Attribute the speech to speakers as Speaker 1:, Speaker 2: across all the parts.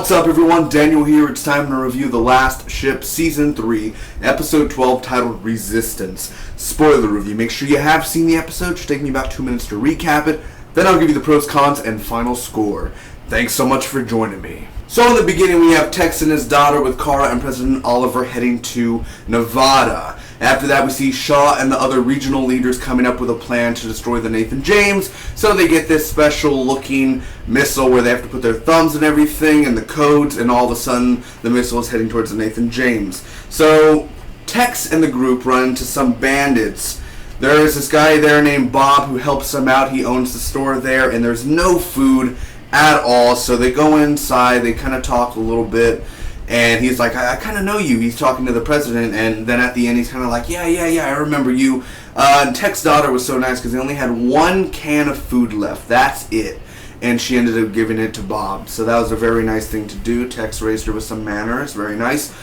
Speaker 1: What's up everyone, Daniel here. It's time to review The Last Ship Season 3, Episode 12 titled Resistance. Spoiler review. Make sure you have seen the episode. It should take me about 2 minutes to recap it. Then I'll give you the pros, cons, and final score. Thanks so much for joining me. So in the beginning we have Tex and his daughter with Kara and President Oliver heading to Nevada. After that we see Shaw and the other regional leaders coming up with a plan to destroy the Nathan James. So they get this special looking missile where they have to put their thumbs and everything and the codes, and all of a sudden the missile is heading towards the Nathan James. So Tex and the group run into some bandits. There is this guy there named Bob who helps them out. He owns the store there and there's no food at all. So they go inside, they kind of talk a little bit. And he's like, I kind of know you. He's talking to the president, and then at the end he's kind of like, yeah, I remember you. And Tech's daughter was so nice because they only had one can of food left. That's it. And she ended up giving it to Bob. So that was a very nice thing to do. Tex raised her with some manners. Very nice.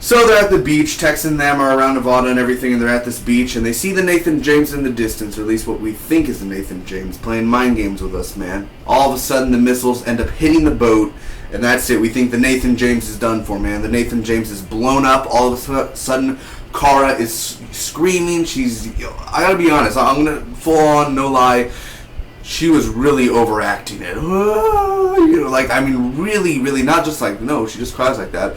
Speaker 1: So they're at the beach. Tex and them are around Nevada and everything, and they're at this beach, and they see the Nathan James in the distance, or at least what we think is the Nathan James, playing mind games with us, man. All of a sudden the missiles end up hitting the boat, and that's it. We think the Nathan James is done for, man. The Nathan James is blown up. All of a sudden, Kara is screaming. I gotta be honest, I'm gonna full on, no lie, she was really overacting it. Really, not just like, no, she just cries like that.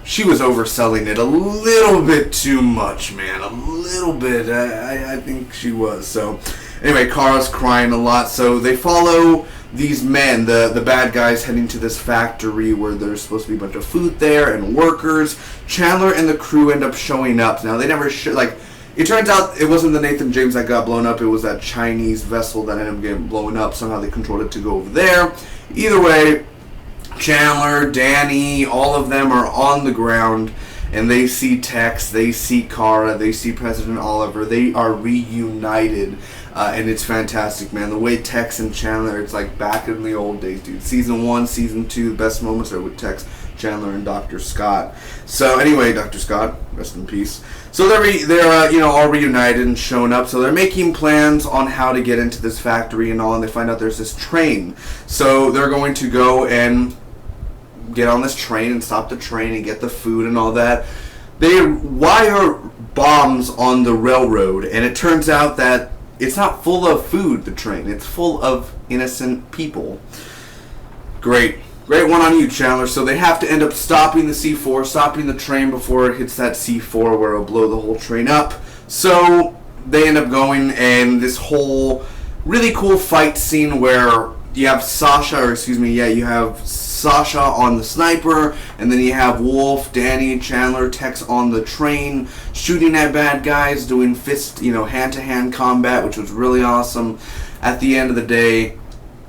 Speaker 1: She was overselling it a little bit too much, man. A little bit. I think she was. So, anyway, Kara's crying a lot. So they follow these men, the bad guys, heading to this factory where there's supposed to be a bunch of food there and workers. Chandler and the crew end up showing up. Now, they never it turns out it wasn't the Nathan James that got blown up. It was that Chinese vessel that ended up getting blown up. Somehow they controlled it to go over there. Either way, Chandler, Danny, all of them are on the ground, and they see Tex, they see Kara, they see President Oliver. They are reunited, and it's fantastic, man. The way Tex and Chandler, it's like back in the old days, dude. Season 1, Season 2, the best moments are with Tex, Chandler, and Dr. Scott. So anyway, Dr. Scott, rest in peace. So they're all reunited and showing up. So they're making plans on how to get into this factory and all, and they find out there's this train. So they're going to go and get on this train and stop the train and get the food and all that. They wire bombs on the railroad, and it turns out that it's not full of food, the train. It's full of innocent people. Great one on you, Chandler. So they have to end up stopping the C4, stopping the train before it hits that C4 where it'll blow the whole train up. So they end up going, and this whole really cool fight scene where you have you have Sasha on the sniper, and then you have Wolf, Danny, Chandler, Tex on the train, shooting at bad guys, doing hand-to-hand combat, which was really awesome. At the end of the day,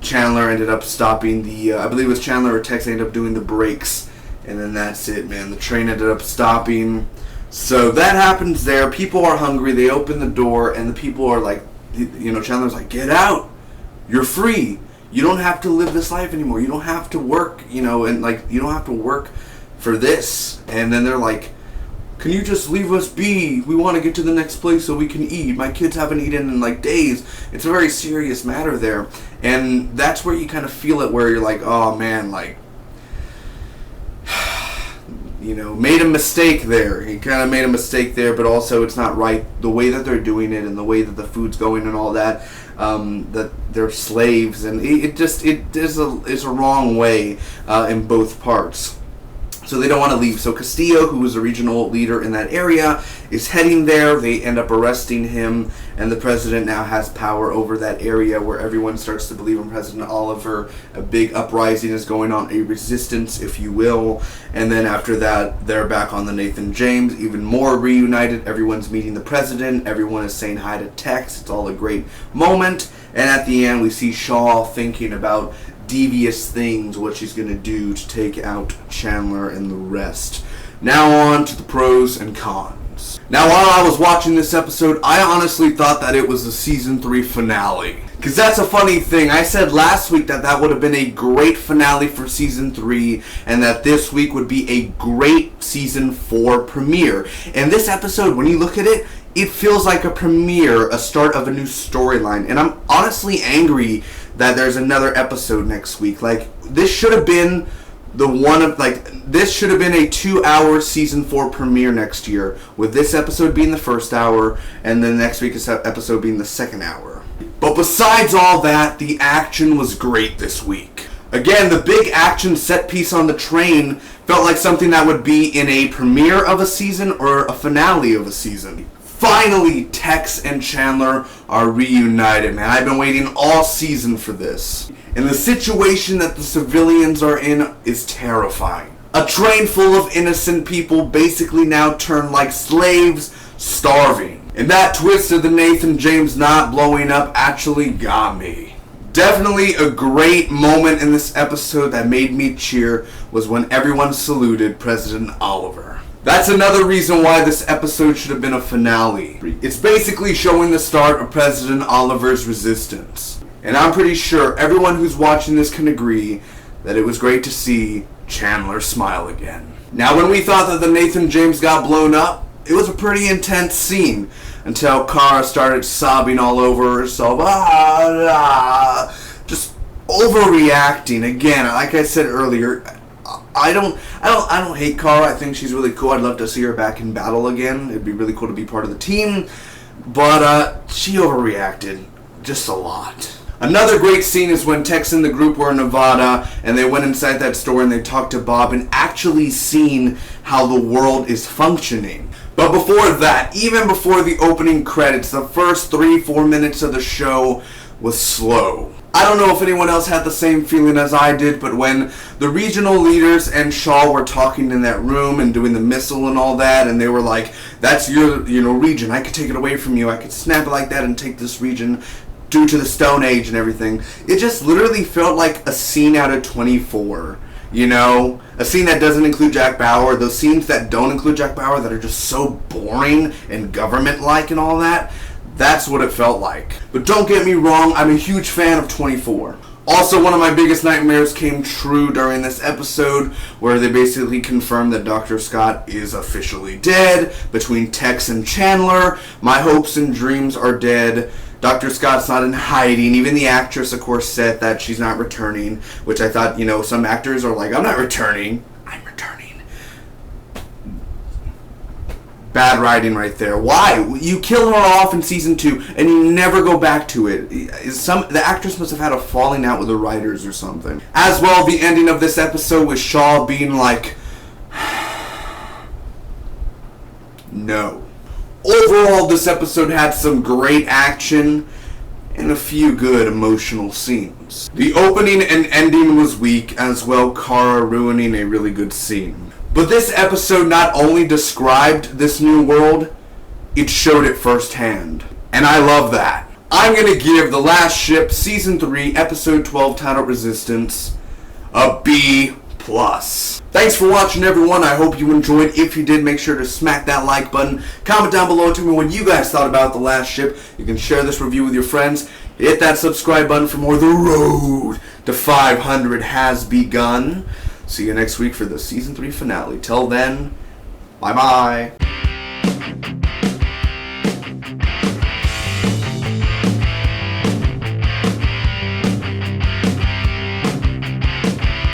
Speaker 1: Chandler ended up stopping I believe it was Chandler or Tex ended up doing the brakes, and then that's it, man. The train ended up stopping. So that happens there. People are hungry. They open the door, and the people are like, Chandler's like, get out. You're free. You don't have to live this life anymore. You don't have to work, and you don't have to work for this. And then they're like, can you just leave us be? We want to get to the next place so we can eat. My kids haven't eaten in days. It's a very serious matter there. And that's where you kind of feel it, where you're like, oh man, made a mistake there. He kind of made a mistake there, but also it's not right the way that they're doing it and the way that the food's going and all that. That they're slaves, and it's a wrong way in both parts. So they don't want to leave. So Castillo, who was a regional leader in that area, is heading there. They end up arresting him, and the president now has power over that area where everyone starts to believe in President Oliver. A big uprising is going on, a resistance, if you will. And then after that, they're back on the Nathan James, even more reunited. Everyone's meeting the president. Everyone is saying hi to Tex. It's all a great moment. And at the end, we see Shaw thinking about devious things, what she's going to do to take out Chandler and the rest. Now on to the pros and cons. Now, while I was watching this episode, I honestly thought that it was the Season 3 finale. Because that's a funny thing. I said last week that would have been a great finale for Season 3, and that this week would be a great Season 4 premiere. And this episode, when you look at it, it feels like a premiere, a start of a new storyline. And I'm honestly angry that there's another episode next week. Like, this should have been This should have been a 2-hour season 4 premiere next year, with this episode being the first hour and then next week's episode being the second hour. But besides all that, the action was great this week. Again, the big action set piece on the train felt like something that would be in a premiere of a season or a finale of a season. Finally, Tex and Chandler are reunited, man. I've been waiting all season for this. And the situation that the civilians are in is terrifying. A train full of innocent people basically now turned like slaves, starving. And that twist of the Nathan James not blowing up actually got me. Definitely a great moment in this episode that made me cheer was when everyone saluted President Oliver. That's another reason why this episode should have been a finale. It's basically showing the start of President Oliver's resistance. And I'm pretty sure everyone who's watching this can agree that it was great to see Chandler smile again. Now, when we thought that the Nathan James got blown up, it was a pretty intense scene until Kara started sobbing all over herself. Just overreacting again. Like I said earlier, I don't hate Kara. I think she's really cool. I'd love to see her back in battle again. It'd be really cool to be part of the team. But she overreacted just a lot. Another great scene is when Tex and the group were in Nevada and they went inside that store and they talked to Bob and actually seen how the world is functioning. But before that, even before the opening credits, the first 3-4 minutes of the show was slow. I don't know if anyone else had the same feeling as I did, but when the regional leaders and Shaw were talking in that room and doing the missile and all that, and they were like, that's your region, I could take it away from you, I could snap it like that and take this region due to the Stone Age and everything. It just literally felt like a scene out of 24. A scene that doesn't include Jack Bauer, those scenes that don't include Jack Bauer that are just so boring and government-like and all that. That's what it felt like. But don't get me wrong, I'm a huge fan of 24. Also, one of my biggest nightmares came true during this episode, where they basically confirmed that Dr. Scott is officially dead. Between Tex and Chandler, my hopes and dreams are dead. Dr. Scott's not in hiding. Even the actress, of course, said that she's not returning, which I thought, some actors are like, I'm not returning. I'm returning. Bad writing right there. Why? You kill her off in season 2 and you never go back to it. The actress must have had a falling out with the writers or something. As well, the ending of this episode with Shaw being like, no. Overall, this episode had some great action and a few good emotional scenes. The opening and ending was weak, as well Kara ruining a really good scene. But this episode not only described this new world, it showed it firsthand. And I love that. I'm going to give The Last Ship Season 3, Episode 12, titled Resistance, a B+. Thanks for watching, everyone. I hope you enjoyed. If you did, make sure to smack that like button. Comment down below and tell me what you guys thought about The Last Ship. You can share this review with your friends. Hit that subscribe button for more. The road to 500 has begun. See you next week for the Season 3 finale. Till then, bye-bye.